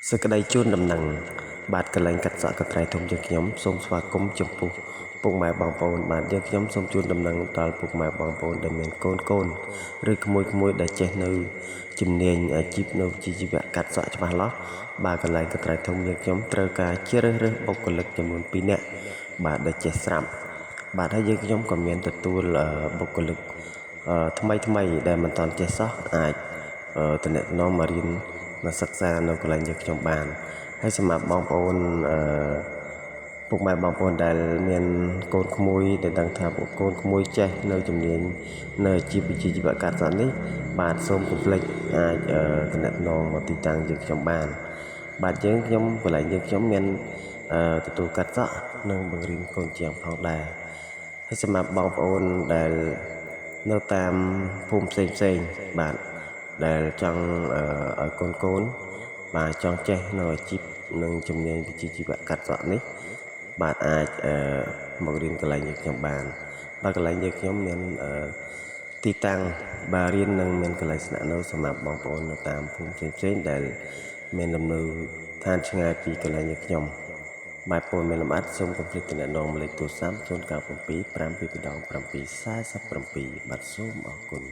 សក្តីជូនដំណឹងបាទកន្លែងកាត់សក់កត្រៃធំជាខ្ញុំសូមស្វាគមន៍ចំពោះពុកម៉ែបងប្អូនបាទយើងខ្ញុំសូមជូនដំណឹងដល់ពុកម៉ែបងប្អូនដែលមានកូនឬក្មួយដែលចេះនៅជំនាញអាជីពនៅជីវៈកាត់សក់ច្បាស់លាស់បាទកន្លែងកត្រៃធំយើងខ្ញុំត្រូវការជ្រើសរើសបុគ្គលិកចំនួន2នាក់បាទដែលចេះស្រាប់បាទហើយយើងខ្ញុំក៏មានទទួលបុគ្គលិកថ្មីដែលមិនទាន់ចេះសោះអាចតំណែងមករៀនមកសិក្សានៅកន្លែងយើងខ្ញុំបានហើយសម្រាប់បងប្អូនពុកម៉ែបងប្អូនដែលមានកូនក្មួយដែលដឹងថាកូនក្មួយចេះនៅជំនាញនៅអាជីពវិជ្ជាជីវៈកាត់សក់នេះបាទសូមកុំភ្លេចអាចតំណែងមកទីតាំងយើងខ្ញុំបានបាទយើងខ្ញុំកន្លែងយើងខ្ញុំមានទទួលកាត់សក់និងបង្រៀនកូនជាងផងដែរហើយសម្រាប់បងប្អូនដែលនៅតាមភូមិផ្សេងបាទដែលចង់ឲ្យកូនបាទចង់ចេះនៅអាជីពនិងជំនាញវិជ្ជាជីវៈកាត់សក់នេះបាទអាចមករៀនកន្លែងយើងខ្ញុំបានបាទកន្លែងយើងខ្ញុំមានទីតាំងបាទរៀននិងមានកន្លែងស្នាក់នៅសម្រាប់បងប្អូននៅតាមភូមិផ្សេងដែលមានលំនៅឋានឆ្ងាយពីកន្លែងយើងខ្ញុំបាទពលមានលម្អិតសូមកុំភ្លេចតំណែងលេខទូរស័ព្ទ097 522 747បាទសូមអរគុណ